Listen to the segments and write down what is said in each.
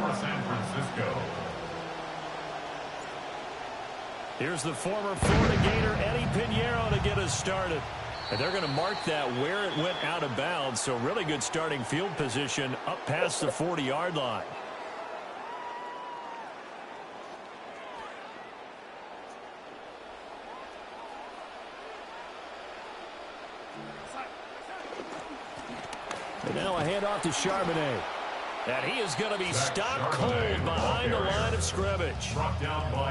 for San Francisco. Here's the former Florida Gator, Eddie Pinheiro, to get us started. And they're going to mark that where it went out of bounds. So really good starting field position up past the 40-yard line. And now a handoff to Charbonnet. And he is going to be stopped cold behind the line of scrimmage.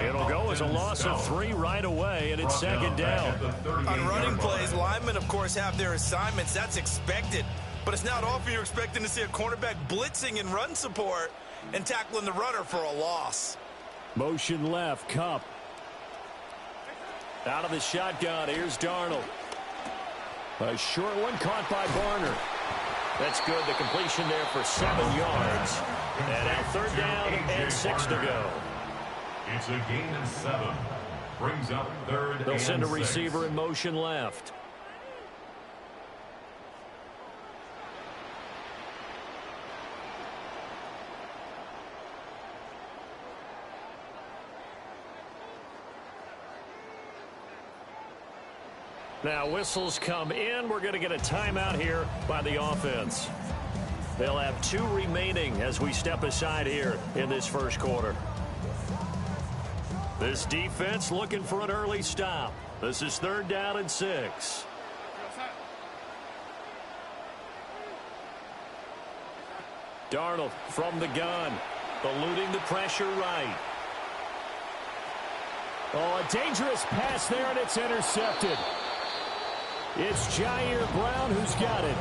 It'll go as a loss of 3 right away, and it's second down. On running plays, linemen, of course, have their assignments. That's expected. But it's not often you're expecting to see a cornerback blitzing in run support and tackling the runner for a loss. Motion left, Kupp. Out of the shotgun, here's Darnold. A short one caught by Barner. That's good. The completion there for 7 yards. And now third down and 6 to go. It's a gain of 7. Brings up third. They'll send a 6. receiver in motion left. Now whistles come in. We're going to get a timeout here by the offense. They'll have 2 remaining as we step aside here in this first quarter. This defense looking for an early stop. This is third down and 6. Darnold from the gun, eluding the pressure right. Oh, a dangerous pass there, and it's intercepted. It's Jair Brown who's got it.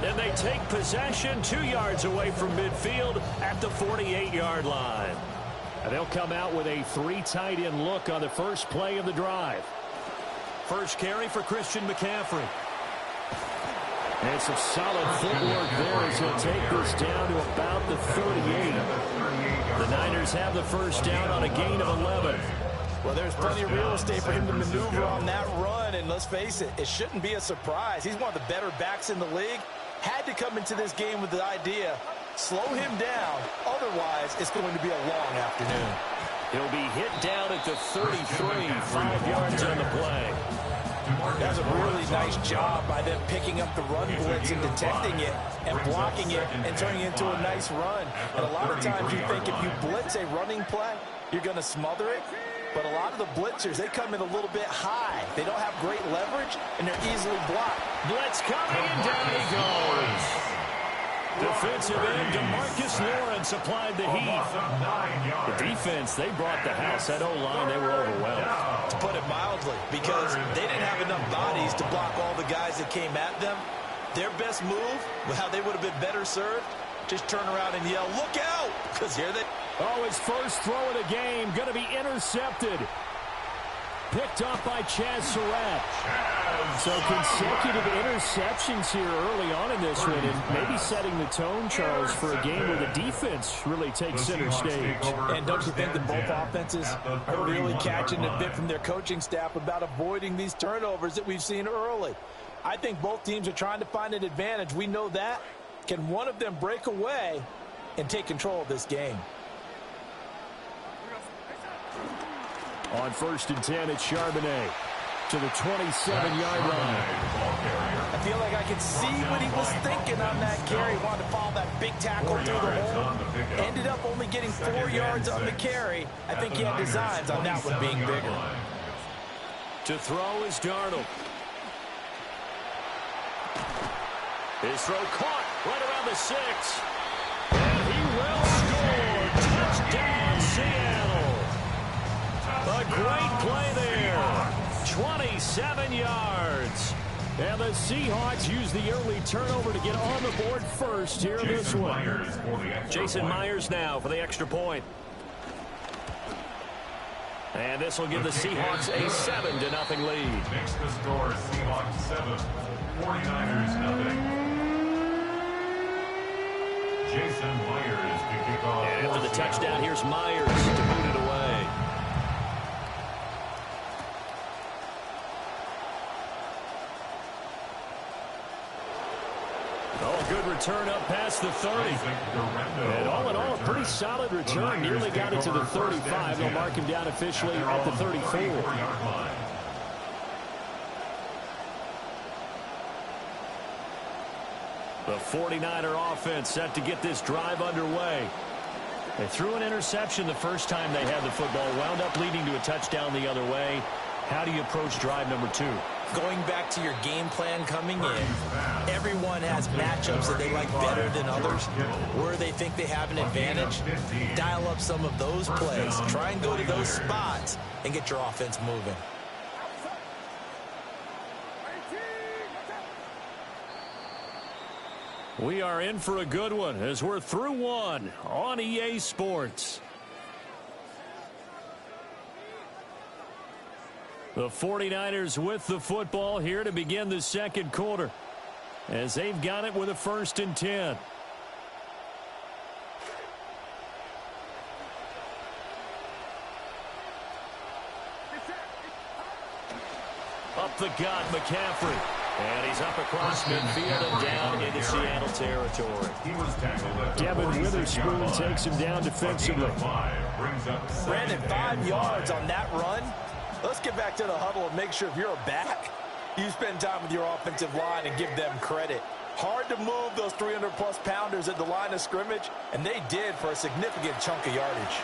And they take possession 2 yards away from midfield at the 48-yard line. And they'll come out with a 3 tight end look on the first play of the drive. First carry for Christian McCaffrey. And some solid footwork there as he'll take this down to about the 38. The Niners have the first down on a gain of 11. Well, there's plenty of real estate for him to maneuver on that run, and let's face it, it shouldn't be a surprise. He's one of the better backs in the league. Had to come into this game with the idea, slow him down, otherwise it's going to be a long afternoon. He'll be hit down at the 33, 5 yards on the play. That's a really nice job by them picking up the run blitz and detecting it and blocking it and turning it into a nice run. And a lot of times you think if you blitz a running play, you're going to smother it. But a lot of the blitzers, they come in a little bit high. They don't have great leverage, and they're easily blocked. Blitz coming, and down he goes. Defensive end DeMarcus Lawrence applied the heat. The defense, they brought the house. That O-line, they were overwhelmed. To put it mildly, because they didn't have enough bodies to block all the guys that came at them. Their best move, how they would have been better served, just turn around and yell, "Look out!" Because here they... Oh, his first throw of the game going to be intercepted. Picked off by Chaz Surratt. So consecutive interceptions here early on in this one, and maybe setting the tone, Charles, for a game where the defense really takes center stage. And don't you think that both offenses are really catching a bit from their coaching staff about avoiding these turnovers that we've seen early? I think both teams are trying to find an advantage. We know that. Can one of them break away and take control of this game? On 1st and 10, it's Charbonnet to the 27-yard line. I feel like I could see what he was thinking on that carry. Wanted to follow that big tackle through the hole. Ended up only getting 4 yards on the carry. I think he had designs on that one being bigger. To throw is Darnold. His throw caught right around the 6. And he will score. Touchdown, Seattle. A great play there. 27 yards. And the Seahawks use the early turnover to get on the board first here in this one. Jason Myers now for the extra point. And this will give the Seahawks a 7-0 lead. Makes the score Seahawks 7, 49ers nothing. Jason Myers to kick off. And after the touchdown, here's Myers to boot it away. Oh, good return up past the 30. And all in all, a pretty solid return. Nearly got it to the 35. They'll mark him down officially at the 34. The 49er offense set to get this drive underway. They threw an interception the first time they had the football, wound up leading to a touchdown the other way. How do you approach drive number 2? Going back to your game plan coming in, everyone has matchups that they like better than others, where they think they have an advantage. Dial up some of those plays, try and go to those spots, and get your offense moving. We are in for a good one as we're through one on EA Sports. The 49ers with the football here to begin the second quarter, as they've got it with a 1st and 10. Up the gut, McCaffrey. And he's up across midfield and down into Seattle territory. Devin Witherspoon takes him down defensively. Brandon, 5 yards on that run. Let's get back to the huddle and make sure if you're a back, you spend time with your offensive line and give them credit. Hard to move those 300-plus pounders at the line of scrimmage, and they did for a significant chunk of yardage.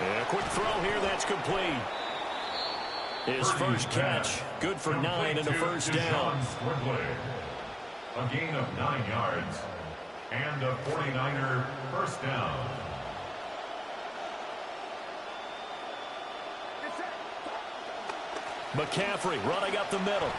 And a quick throw here that's complete. His first catch, good for 9 and a 1st down. A gain of 9 yards and a 49er 1st down. McCaffrey running up the middle.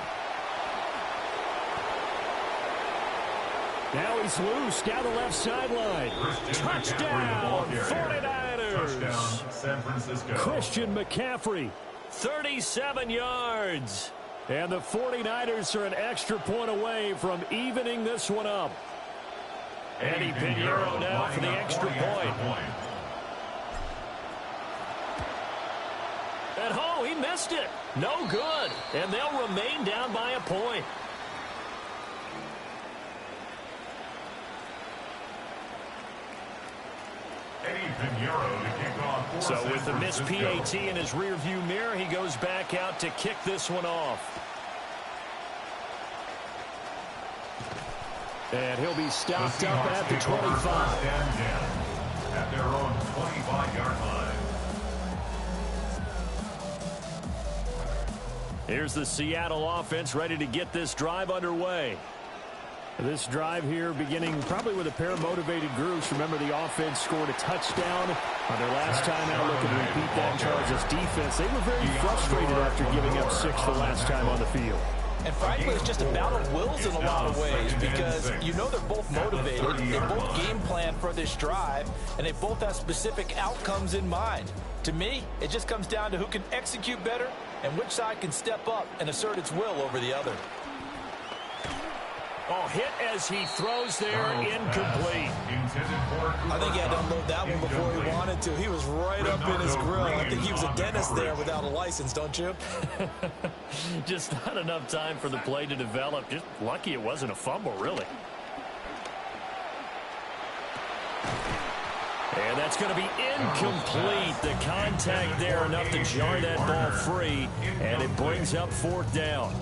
Now he's loose down the left sideline. Touchdown, 49ers. Touchdown, San Francisco. Christian McCaffrey, 37 yards. And the 49ers are an extra point away from evening this one up. Eddie Pinheiro now for the extra point. And oh, he missed it. No good. And they'll remain down by a point. So with the missed PAT in his rearview mirror, he goes back out to kick this one off. And he'll be stopped up at the 25. At their own 25-yard line. Here's the Seattle offense ready to get this drive underway. This drive here beginning probably with a pair of motivated groups. Remember, the offense scored a touchdown on their last time out. Looking to repeat that in Chargers defense. They were very frustrated after giving up 6 the last time on the field. And frankly, it's just a battle of wills in a lot of ways, because you know they're both motivated, they both game plan for this drive, and they both have specific outcomes in mind. To me, it just comes down to who can execute better and which side can step up and assert its will over the other. Oh, hit as he throws there, incomplete. I think he had to unload that one before he wanted to. He was right up in his grill. I think he was a dentist there without a license, don't you? Just not enough time for the play to develop. Just lucky it wasn't a fumble, really. And that's going to be incomplete. The contact there enough to jar that ball free, and it brings up 4th down.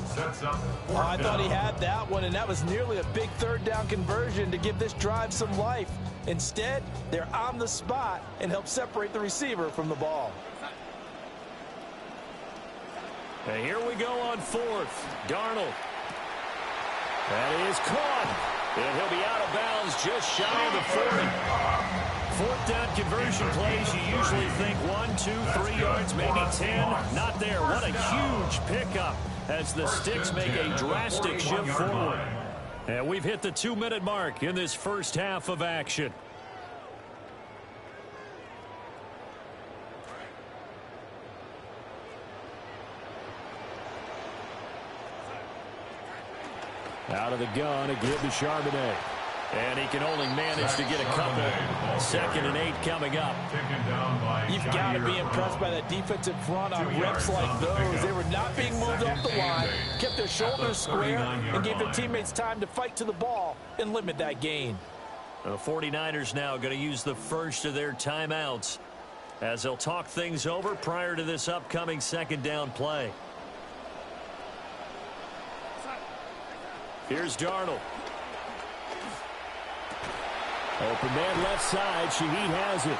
Oh, I thought he had that one, and that was nearly a big 3rd down conversion to give this drive some life. Instead, they're on the spot and help separate the receiver from the ball. And here we go on 4th. Darnold. That is caught. And he'll be out of bounds just shy of the 40. 4th down conversion plays, you usually think 1, 2, 3 yards, maybe 10. Not there. What a huge pickup as the Sticks make a drastic shift forward. And we've hit the 2-minute mark in this first half of action. Out of the gun again to Charbonnet. And he can only manage to get a couple. 2nd and 8 coming up. You've got to be impressed by that defensive front on rips like those. They were not being moved off the line, kept their shoulders square, and gave their teammates time to fight to the ball and limit that gain. The 49ers now going to use the first of their timeouts as they'll talk things over prior to this upcoming 2nd down play. Here's Darnold. Open man left side. Shaheed has it.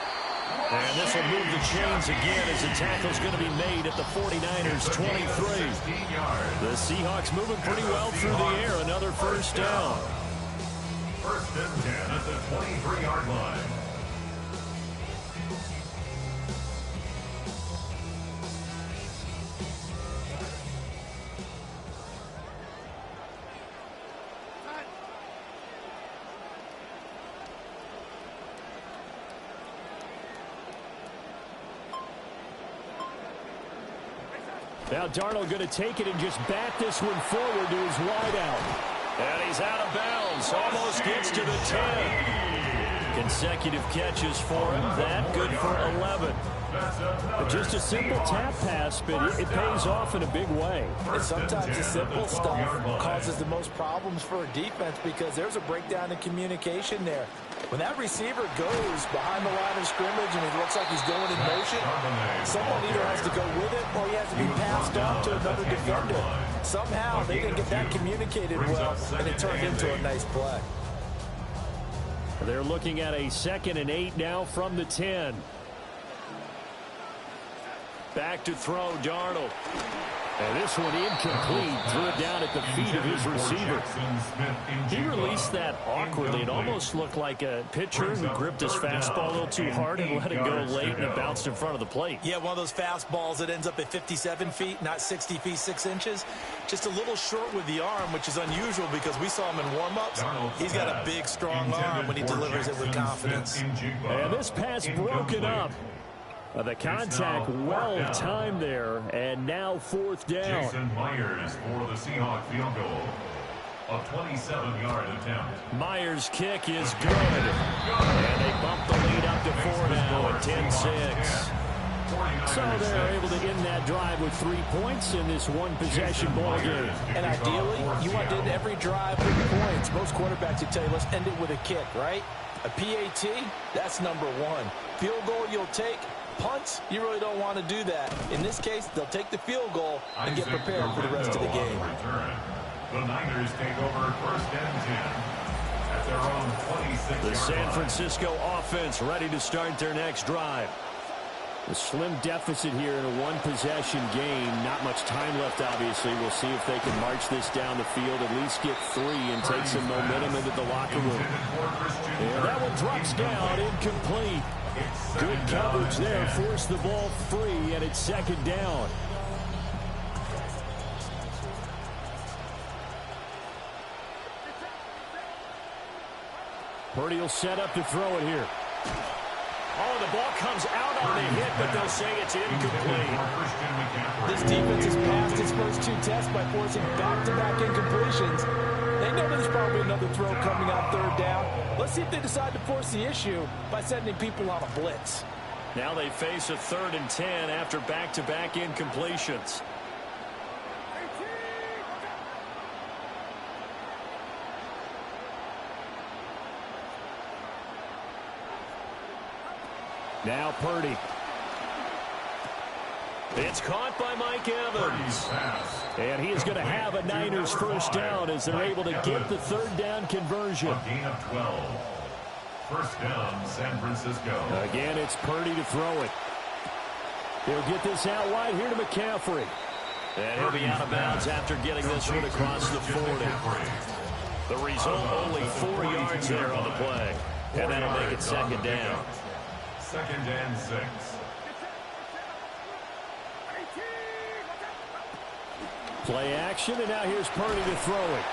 And this will move the chains again as the tackle's going to be made at the 49ers 23. The Seahawks moving pretty well through the air. Another first down. 1st and 10 at the 23-yard line. Now Darnold going to take it and just bat this one forward to his wideout. And he's out of bounds. Almost gets to the 10. Consecutive catches for him. That good for 11. Just a simple tap pass, but it pays off in a big way. And sometimes the simple stuff causes the most problems for a defense because there's a breakdown in communication there. When that receiver goes behind the line of scrimmage and it looks like he's going in motion, someone either has to go with it or he has to be passed on to another defender. Somehow they can get that communicated well, and it turned into a nice play. They're looking at a 2nd and 8 now from the 10. Back to throw, Darnold. And this one incomplete. Threw it down at the feet of his receiver. He released that awkwardly. It almost looked like a pitcher who gripped his fastball a little too hard and let it go late, and it bounced in front of the plate. Yeah, one of those fastballs that ends up at 57 feet, not 60 feet, 6 inches. Just a little short with the arm, which is unusual because we saw him in warm-ups. He's got a big, strong arm when he delivers it with confidence. And this pass broken up. The contact well timed there, and now 4th down. Jason Myers for the Seahawks field goal. A 27-yard attempt. Myers' kick is good. And they bump the lead up to 4 now at 10-6. So they're able to end that drive with 3 points in this one-possession ball game. And ideally, you want to end every drive with points. Most quarterbacks would tell you, let's end it with a kick, right? A PAT, that's number 1. Field goal you'll take. Punts, you really don't want to do that. In this case, they'll take the field goal and get prepared for the rest of the game. The Niners take over 1st and 10 at their own 26-yard line. The San Francisco offense ready to start their next drive. A slim deficit here in a one-possession game. Not much time left, obviously. We'll see if they can march this down the field, at least get 3 and take some momentum into the locker room. And that one drops down, incomplete. Good coverage there, forced the ball free, and it's 2nd down. Purdy will set up to throw it here. Oh, the ball comes out on the hit, but they'll say it's incomplete. This defense has passed its first 2 tests by forcing back-to-back incompletions. They know there's probably another throw coming on 3rd down. Let's see if they decide to force the issue by sending people on a blitz. Now they face a 3rd and 10 after back-to-back incompletions. Now Purdy. It's caught by Mike Evans. And he is going to have a Niners first down as they're able to get the 3rd down conversion. A gain of 12. 1st down, San Francisco. Again, it's Purdy to throw it. He'll get this out wide here to McCaffrey. And he'll be out of bounds after getting this one across the 40. The result, only 4 yards there on the play. And that'll make it 2nd down. 2nd and 6. Play action, and now here's Purdy to throw it.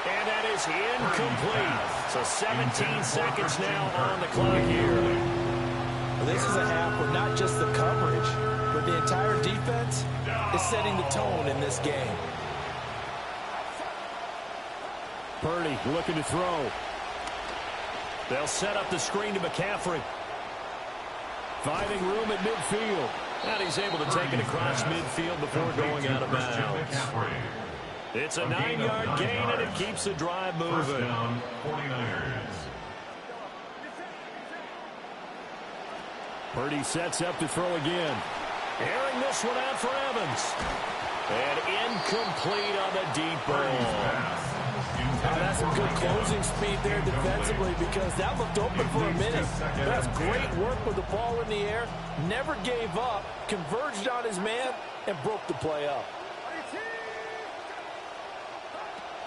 And that is incomplete. So 17 seconds now on the clock here. Well, this is a half where not just the coverage, but the entire defense is setting the tone in this game. Purdy looking to throw. They'll set up the screen to McCaffrey. Finding room at midfield. And he's able to take it across midfield before going out of bounds. It's a 9-yard gain, and it keeps the drive moving. First down, 49ers. Purdy sets up to throw again. Airing this one out for Evans. And incomplete on the deep ball. That's some good closing speed there defensively because that looked open for a minute. That's great work with the ball in the air. Never gave up, converged on his man, and broke the play up.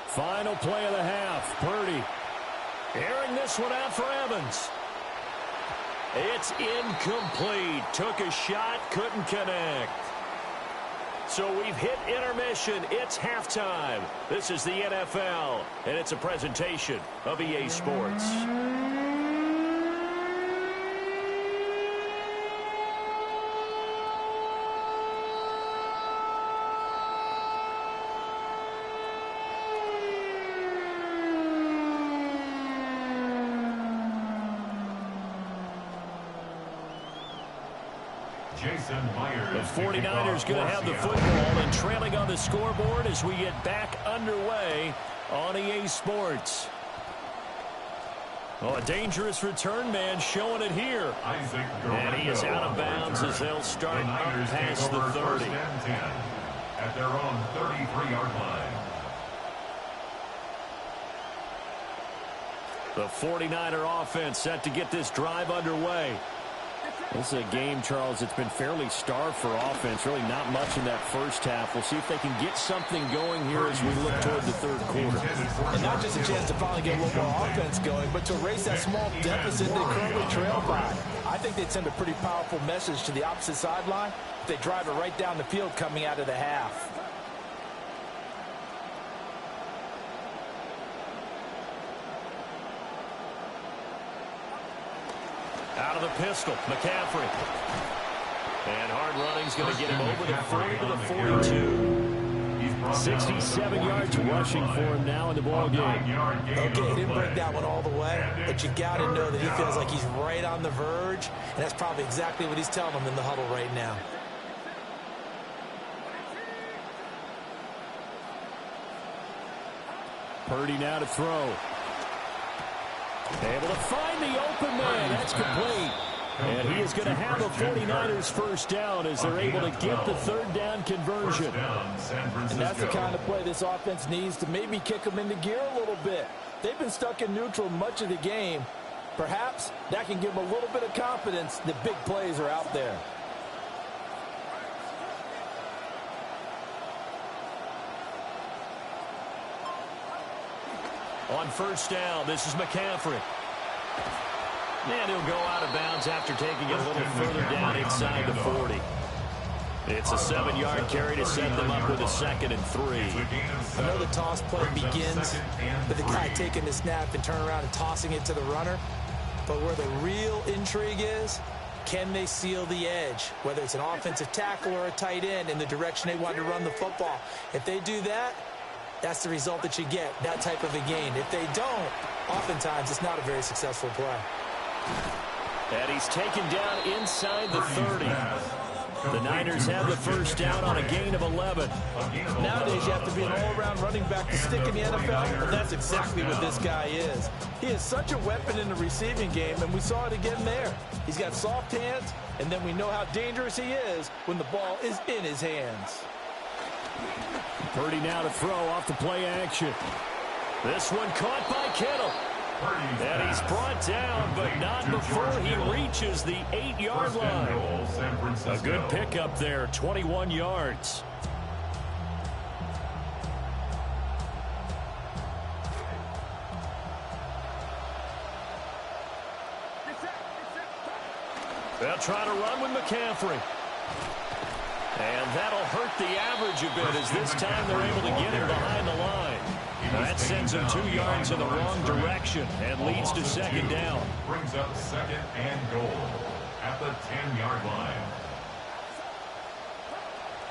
Final play of the half. Purdy airing this one out for Evans. It's incomplete. Took a shot, couldn't connect. So we've hit intermission. It's halftime. This is the NFL, and it's a presentation of EA Sports. The 49ers going to have the football and trailing on the scoreboard as we get back underway on EA Sports. Oh, a dangerous return man showing it here. And he is out of bounds as they'll start up past the 30. At their own 33-yard line. The 49er offense set to get this drive underway. This is a game, Charles, it's been fairly starved for offense. Really not much in that first half. We'll see if they can get something going here as we look toward the third quarter. And not just a chance to finally get a little more offense going, but to erase that small deficit they currently trail by. I think they'd send a pretty powerful message to the opposite sideline if they drive it right down the field coming out of the half. Out of the pistol, McCaffrey. And hard running's going to get him over the 40 to the 42. 67 yards rushing for him now in the ball game. Okay, he didn't break that one all the way, but you got to know that he feels like he's right on the verge, and that's probably exactly what he's telling them in the huddle right now. Purdy now to throw. Able to find the open man. That's complete. And he is going to have the 49ers first down as they're able to get the third down conversion. And that's the kind of play this offense needs to maybe kick them into gear a little bit. They've been stuck in neutral much of the game. Perhaps that can give them a little bit of confidence that big plays are out there. On first down, this is McCaffrey. And he'll go out of bounds after taking it a little further down inside the 40. It's a 7-yard carry to set them up with a 2nd and 3. I know the toss play begins with the guy taking the snap and turning around and tossing it to the runner. But where the real intrigue is, can they seal the edge? Whether it's an offensive tackle or a tight end in the direction they want to run the football. If they do that, that's the result that you get, that type of a gain. If they don't, oftentimes it's not a very successful play. And he's taken down inside the 30. The Niners have the first down on a gain of 11. Nowadays, you have to be an all-around running back to stick in the NFL, and that's exactly what this guy is. He is such a weapon in the receiving game, and we saw it again there. He's got soft hands, and then we know how dangerous he is when the ball is in his hands. Purdy now to throw off the play action. This one caught by Kittle. And he's brought down, but not before he reaches the 8-yard line. A good pickup there, 21 yards. They'll try to run with McCaffrey. And that'll hurt the average a bit as this time they're able to get him behind the line. That sends him 2 yards in the wrong direction and leads to 2nd down. Brings up 2nd and goal at the 10-yard line.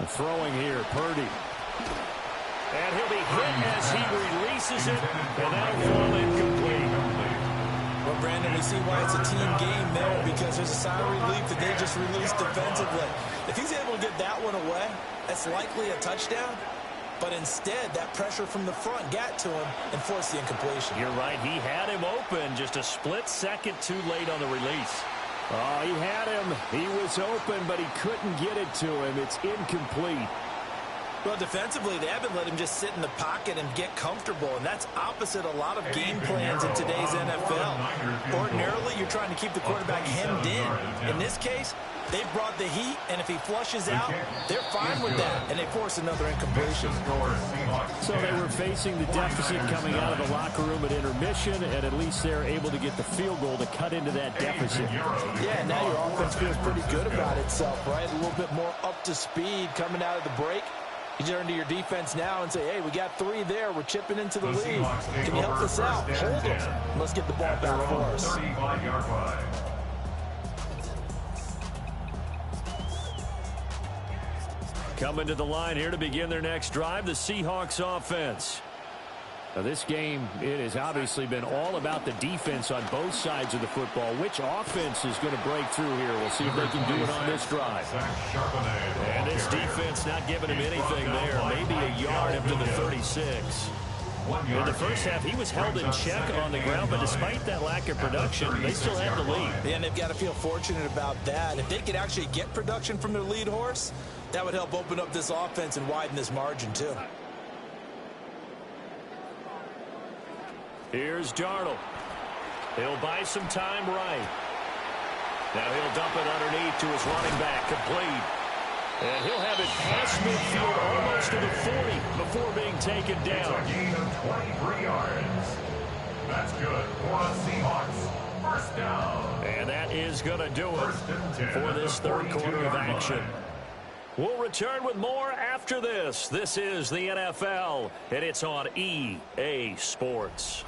The throwing here, Purdy. And he'll be hit as he releases it, and that'll fall incomplete. Well, Brandon, we see why it's a team game there, because there's a sign of relief that they just released defensively. If he's able to get that one away, that's likely a touchdown. But instead, that pressure from the front got to him and forced the incompletion. You're right. He had him open, just a split second too late on the release. Oh, he had him. He was open, but he couldn't get it to him. It's incomplete. Well, defensively, they haven't let him just sit in the pocket and get comfortable, and that's opposite a lot of game plans in today's NFL. Ordinarily, you're trying to keep the quarterback hemmed in. In this case, they brought the heat, and if he flushes out, they're fine with that, and they force another incompletion. So they were facing the deficit coming out of the locker room at intermission, and at least they're able to get the field goal to cut into that deficit. Yeah, now your offense feels pretty good about itself, right? A little bit more up to speed coming out of the break. You turn to your defense now and say, hey, we got 3 there. We're chipping into the lead. Can you help us out? Hold them. Let's get the ball back for us. 35-yard line. Coming to the line here to begin their next drive, the Seahawks offense. Now this game, it has obviously been all about the defense on both sides of the football. Which offense is going to break through here? We'll see if they can do it on this drive. And this defense not giving him anything there. Maybe a yard up to the 36. In the first half, he was held in check on the ground, but despite that lack of production, they still have the lead. And they've got to feel fortunate about that. If they could actually get production from their lead horse, that would help open up this offense and widen this margin, too. Here's Darnold. He'll buy some time right. Now he'll dump it underneath to his running back, complete. And he'll have it past midfield almost to the 40 before being taken down. It's a gain of 23 yards. That's good for the Seahawks. First down. And that is going to do it for this third quarter of action. We'll return with more after this. This is the NFL, and it's on EA Sports.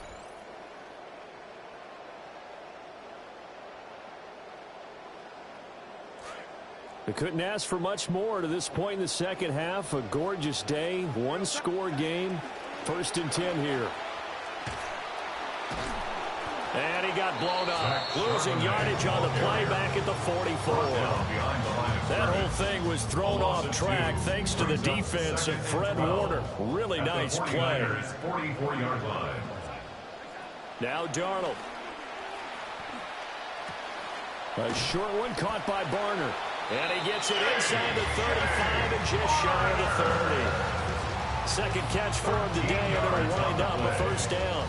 We couldn't ask for much more to this point in the second half. A gorgeous day, one-score game. 1st and 10 here. And he got blown up, losing yardage on the play back at the 44. That whole thing was thrown off track thanks to the defense of Fred Warner. Really nice play. Now Darnold. A short one caught by Barner. And he gets it inside the 35 and just shy of the 30. Second catch for him today, and it'll wind up a first down.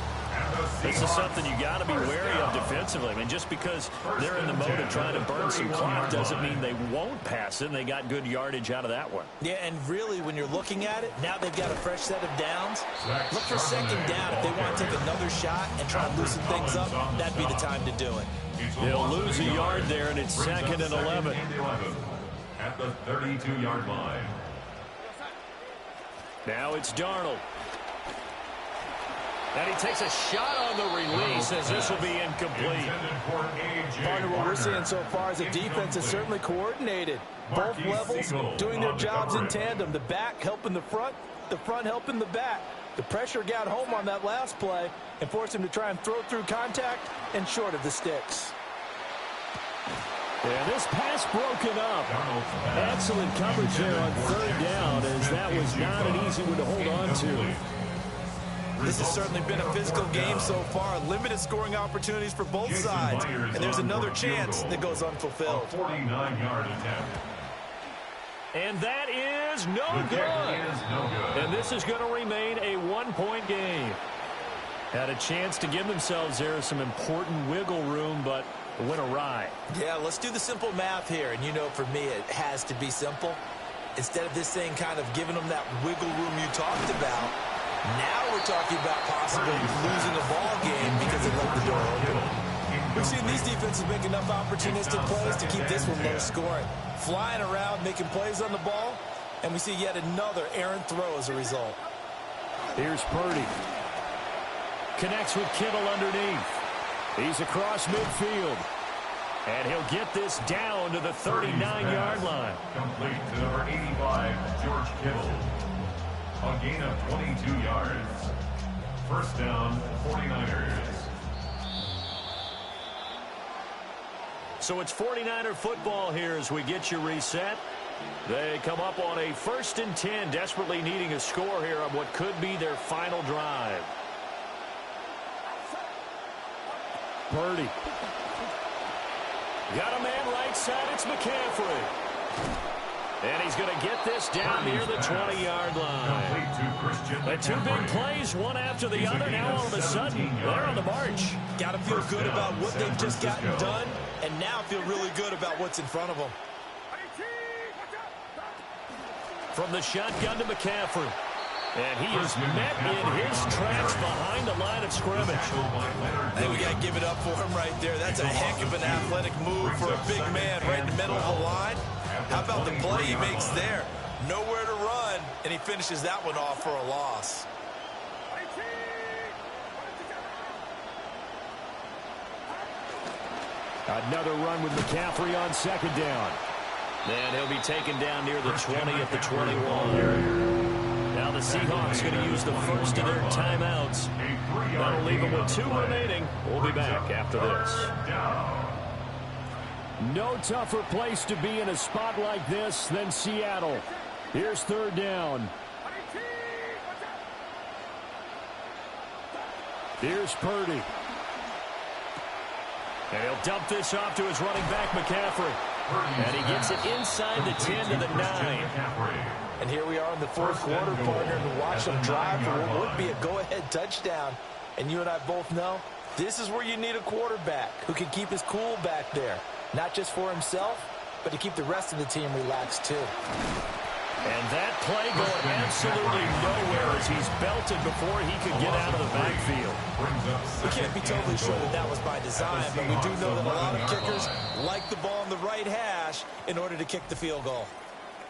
This is something you got to be wary of defensively. I mean, just because they're in the mode of trying to burn some clock doesn't mean they won't pass it, and they got good yardage out of that one. Yeah, and really, when you're looking at it, now they've got a fresh set of downs. Look for second down. If they want to take another shot and try to loosen things up, that'd be the time to do it. They'll lose a yard there, and it's 2nd and 11. At the 32-yard line. Now it's Darnold. And he takes a shot on the release as this will be incomplete. Partner, what we're seeing so far is the defense is certainly coordinated. Both levels doing their jobs in tandem. The back helping the front helping the back. The pressure got home on that last play and forced him to try and throw through contact and short of the sticks. And this pass broken up. Excellent coverage there on 3rd down, as that was not an easy one to hold on to. This has certainly been a physical game so far. Limited scoring opportunities for both sides. And there's another chance that goes unfulfilled. 49-yard attempt. And that is no good. And this is going to remain a one-point game. Had a chance to give themselves there some important wiggle room, but went awry. Yeah, let's do the simple math here. And you know, for me, it has to be simple. Instead of this thing kind of giving them that wiggle room you talked about, now we're talking about possibly losing a ball game because they left the door open. We've seen these defenses make enough opportunistic plays to keep this one low scoring. Flying around, making plays on the ball, and we see yet another errant throw as a result. Here's Purdy. Connects with Kittle underneath. He's across midfield. And he'll get this down to the 39-yard line. Complete to number 85, George Kittle. A gain of 22 yards. First down, 49ers. So it's 49er football here as we get you reset. They come up on a 1st and 10, desperately needing a score here on what could be their final drive. Purdy. Got a man right side. It's McCaffrey. And he's going to get this down near the 20-yard line. The two big plays, one after the other. Now all of a sudden, they're on the march. Got to feel good about what they've just gotten done, and now feel really good about what's in front of them. From the shotgun to McCaffrey. And he is met in his tracks behind the line of scrimmage. I think we got to give it up for him right there. That's a heck of an athletic move for a big man right in the middle of the line. How about the play he makes there? Nowhere to run, and he finishes that one off for a loss. Another run with McCaffrey on 2nd down. And he'll be taken down near the 20 at the 21. Now the Seahawks going to use the first of their timeouts. That'll leave them with 2 remaining. We'll be back after this. No tougher place to be in a spot like this than Seattle. Here's 3rd down. Here's Purdy. And he'll dump this off to his running back, McCaffrey. And he gets it inside the 10 to the 9. And here we are in the 4th quarter, partner, to watch them drive for what would be a go-ahead touchdown. And you and I both know this is where you need a quarterback who can keep his cool back there. Not just for himself, but to keep the rest of the team relaxed too. And that play going absolutely nowhere as he's belted before he could get out of the backfield. We can't be totally sure that that was by design, but we do know that a lot of kickers like the ball on the right hash in order to kick the field goal.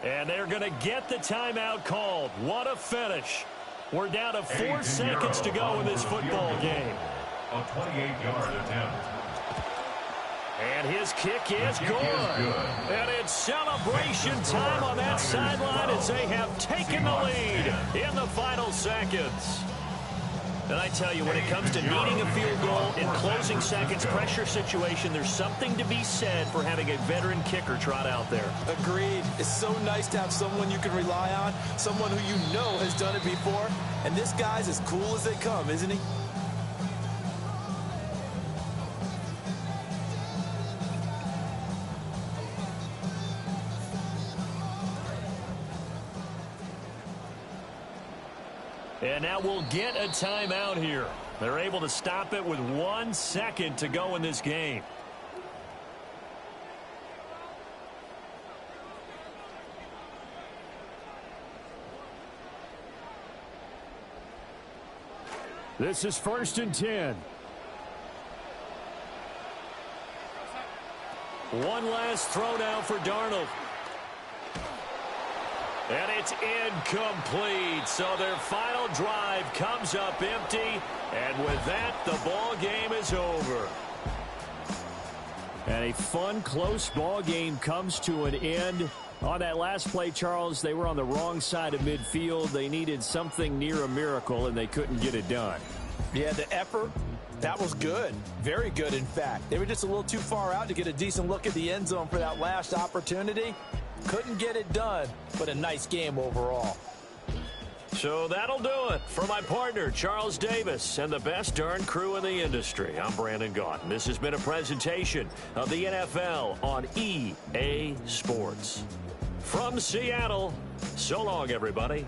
And they're going to get the timeout called. What a finish. We're down to 4 seconds to go in this football game. A 28-yard attempt. And his kick is good. And it's celebration time on that sideline as they have taken the lead in the final seconds. And I tell you, when it comes to needing a field goal in closing seconds, pressure situation, there's something to be said for having a veteran kicker trot out there. Agreed. It's so nice to have someone you can rely on, someone who you know has done it before. And this guy's as cool as they come, isn't he? And now we'll get a timeout here. They're able to stop it with 1 second to go in this game. This is 1st and 10. One last throw now for Darnold. And it's incomplete. So their final drive comes up empty. And with that, the ball game is over. And a fun, close ball game comes to an end. On that last play, Charles, they were on the wrong side of midfield. They needed something near a miracle, and they couldn't get it done. Yeah, the effort, that was good. Very good, in fact. They were just a little too far out to get a decent look at the end zone for that last opportunity. Couldn't get it done, but a nice game overall. So that'll do it for my partner, Charles Davis, and the best darn crew in the industry. I'm Brandon Gaudin. This has been a presentation of the NFL on EA Sports. From Seattle, so long, everybody.